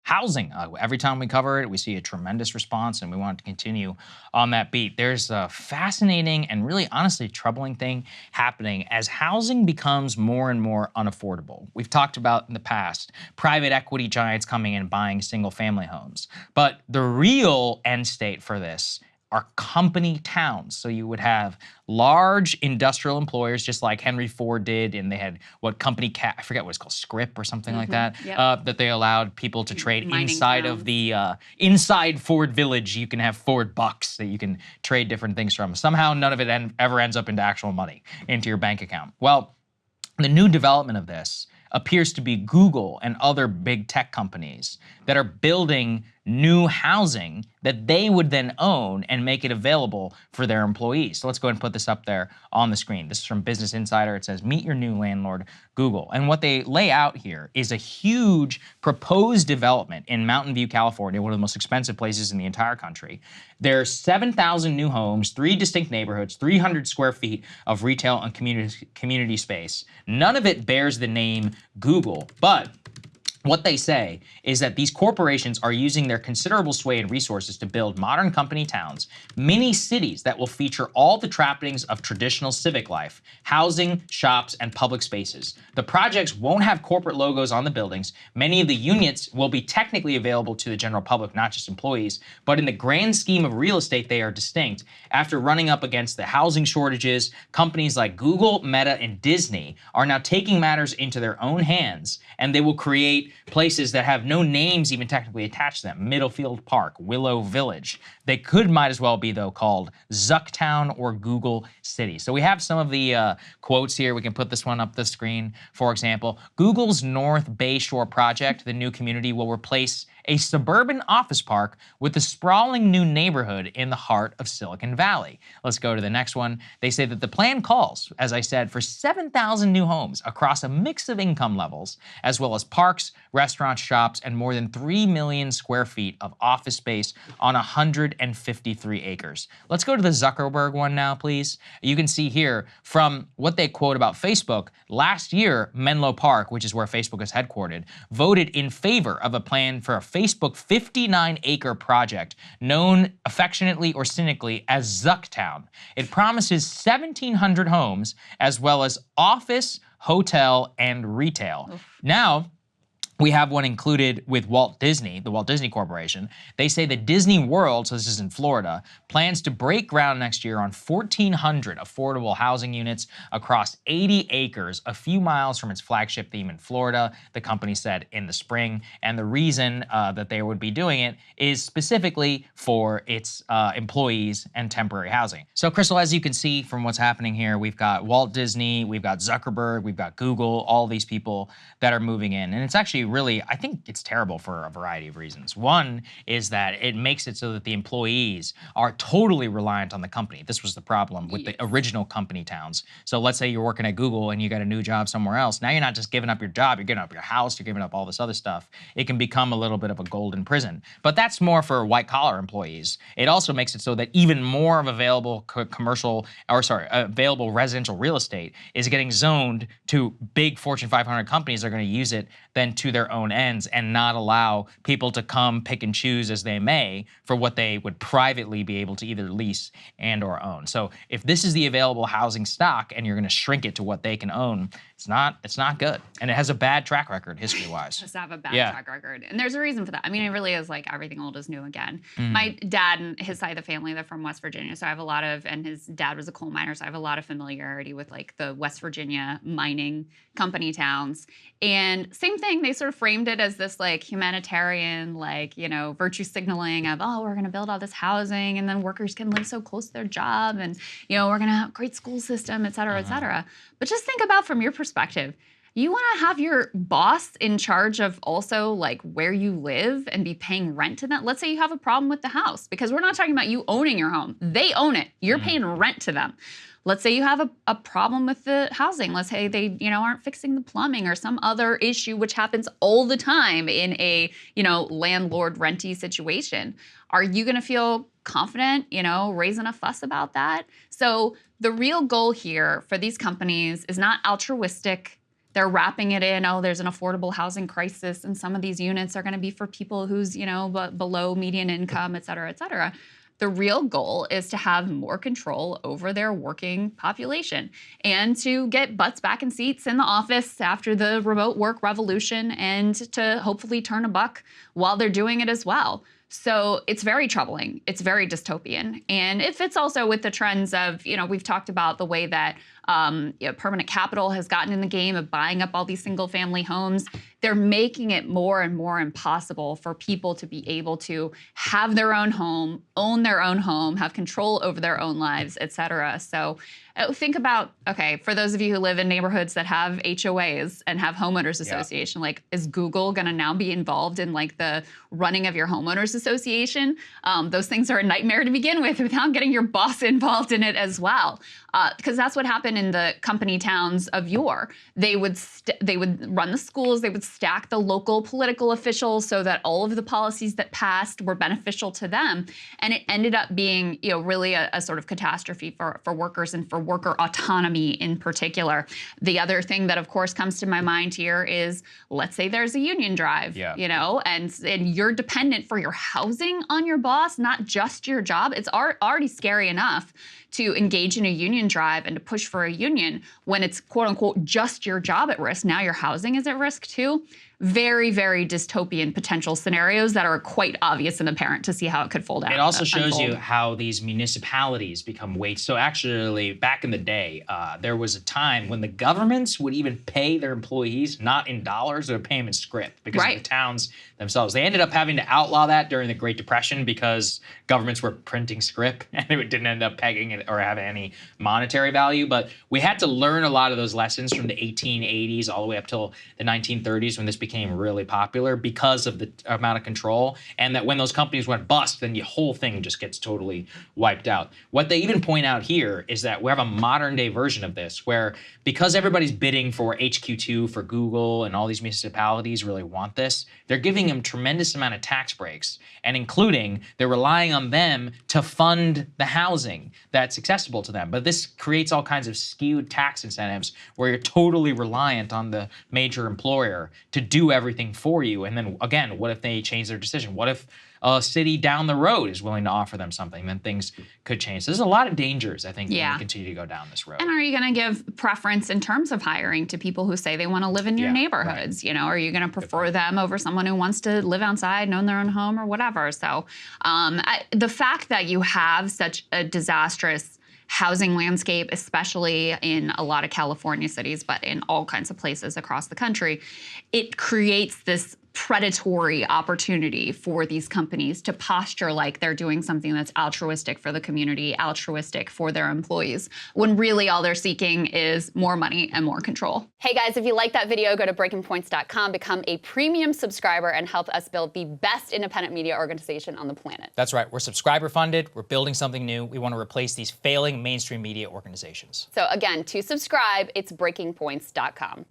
housing. Every time we cover it, we see a tremendous response, and we want to continue on that beat. There's a fascinating and really honestly troubling thing happening as housing becomes more and more unaffordable. We've talked about in the past private equity giants coming in and buying single family homes. But the real end state for this are company towns. So you would have large industrial employers, just like Henry Ford did, and they had what company I forget what it's called, Scrip or something like that, that they allowed people to trade Mining inside towns. of the inside Ford Village. You can have Ford bucks that you can trade different things from. Somehow none of it ever ends up into actual money into your bank account. Well, the new development of this appears to be Google and other big tech companies that are building new housing that they would then own and make it available for their employees. So let's go ahead and put this up there on the screen. This is from Business Insider. It says, meet your new landlord, Google. And what they lay out here is a huge proposed development in Mountain View, California, one of the most expensive places in the entire country. There's 7,000 new homes, 3 distinct neighborhoods, 300 square feet of retail and community space. None of it bears the name Google, but what they say is that these corporations are using their considerable sway and resources to build modern company towns, mini cities that will feature all the trappings of traditional civic life, housing, shops, and public spaces. The projects won't have corporate logos on the buildings. Many of the units will be technically available to the general public, not just employees, but in the grand scheme of real estate, they are distinct. After running up against the housing shortages, companies like Google, Meta, and Disney are now taking matters into their own hands, and they will create places that have no names even technically attached to them. Middlefield Park, Willow Village. They might as well be, though, called ZuckTown or Google City. So we have some of the quotes here. We can put this one up the screen. For example, Google's North Bay Shore project, the new community, will replace a suburban office park with a sprawling new neighborhood in the heart of Silicon Valley. Let's go to the next one. They say that the plan calls, as I said, for 7,000 new homes across a mix of income levels, as well as parks, restaurants, shops, and more than 3 million square feet of office space on 153 acres. Let's go to the Zuckerberg one now, please. You can see here from what they quote about Facebook, last year, Menlo Park, which is where Facebook is headquartered, voted in favor of a plan for a Facebook 59-acre project known affectionately or cynically as ZuckTown. It promises 1,700 homes as well as office, hotel, and retail. Now, we have one included with Walt Disney, the Walt Disney Corporation. They say that Disney World, so this is in Florida, plans to break ground next year on 1,400 affordable housing units across 80 acres, a few miles from its flagship theme in Florida, the company said in the spring. And the reason that they would be doing it is specifically for its employees and temporary housing. So Crystal, as you can see from what's happening here, we've got Walt Disney, we've got Zuckerberg, we've got Google, all these people that are moving in. And it's actually really, I think it's terrible for a variety of reasons. One is that it makes it so that the employees are totally reliant on the company. This was the problem with the original company towns. So let's say you're working at Google and you got a new job somewhere else. Now you're not just giving up your job, you're giving up your house, you're giving up all this other stuff. It can become a little bit of a golden prison. But that's more for white collar employees. It also makes it so that even more of available available residential real estate is getting zoned to big Fortune 500 companies that are going to use it than to their own ends and not allow people to come pick and choose as they may for what they would privately be able to either lease and or own. So if this is the available housing stock and you're going to shrink it to what they can own, it's not good. And it has a bad track record history-wise. It has to have a bad track record. And there's a reason for that. I mean, it really is like everything old is new again. My dad and his side of the family, they're from West Virginia. So I have a lot of, and his dad was a coal miner. So I have a lot of familiarity with like the West Virginia mining company towns. And same thing, they sort of framed it as this like humanitarian, like, you know, virtue signaling of, oh, we're going to build all this housing and then workers can live so close to their job and, you know, we're going to have a great school system, et cetera, et cetera. But just think about from your perspective, you want to have your boss in charge of also like where you live and be paying rent to them. Let's say you have a problem with the house, because we're not talking about you owning your home. They own it. You're paying rent to them. Let's say you have a problem with the housing. Let's say they, you know, aren't fixing the plumbing or some other issue, which happens all the time in a, you know, landlord-rentee situation. Are you going to feel confident, you know, raising a fuss about that? So the real goal here for these companies is not altruistic They're wrapping it in, oh, there's an affordable housing crisis, and some of these units are going to be for people who's, below median income, et cetera, et cetera. The real goal is to have more control over their working population and to get butts back in seats in the office after the remote work revolution and to hopefully turn a buck while they're doing it as well. So it's very troubling. It's very dystopian. And it fits also with the trends of, we've talked about the way that permanent capital has gotten in the game of buying up all these single family homes. They're making it more and more impossible for people to be able to have their own home, own their own home, have control over their own lives, et cetera. So think about, okay, for those of you who live in neighborhoods that have HOAs and have homeowners association, like, is Google going to now be involved in like the running of your homeowners association? Those things are a nightmare to begin with without getting your boss involved in it as well. Because that's what happened in the company towns of yore. They would run the schools, they would stack the local political officials so that all of the policies that passed were beneficial to them. And it ended up being, really a sort of catastrophe for workers and for worker autonomy in particular. The other thing that, of course, comes to my mind here is, let's say there's a union drive, and you're dependent for your housing on your boss, not just your job. It's already scary enough to engage in a union drive and to push for a union when it's quote unquote just your job at risk. Now your housing is at risk too. Very, very dystopian potential scenarios that are quite obvious and apparent to see how it could fold out. It also shows you how these municipalities become weights. So actually, back in the day, there was a time when the governments would even pay their employees not in dollars, or pay them in script because of the towns themselves. They ended up having to outlaw that during the Great Depression because governments were printing script and it didn't end up pegging it or having any monetary value. But we had to learn a lot of those lessons from the 1880s all the way up till the 1930s when this became really popular because of the amount of control, and that when those companies went bust, then the whole thing just gets totally wiped out. What they even point out here is that we have a modern day version of this where, because everybody's bidding for HQ2 for Google and all these municipalities really want this, they're giving them tremendous amount of tax breaks, and including they're relying on them to fund the housing that's accessible to them. But this creates all kinds of skewed tax incentives where you're totally reliant on the major employer to do everything for you. And then again, what if they change their decision? What if a city down the road is willing to offer them something? Then things could change. So there's a lot of dangers, I think, when we continue to go down this road. And are you going to give preference in terms of hiring to people who say they want to live in your neighborhoods? Are you going to prefer them over someone who wants to live outside and own their own home or whatever? So the fact that you have such a disastrous housing landscape, especially in a lot of California cities, but in all kinds of places across the country, it creates this predatory opportunity for these companies to posture like they're doing something that's altruistic for the community, altruistic for their employees, when really all they're seeking is more money and more control. Hey guys, if you like that video, go to breakingpoints.com, become a premium subscriber, and help us build the best independent media organization on the planet. That's right. We're subscriber funded. We're building something new. We want to replace these failing mainstream media organizations. So again, to subscribe, it's breakingpoints.com.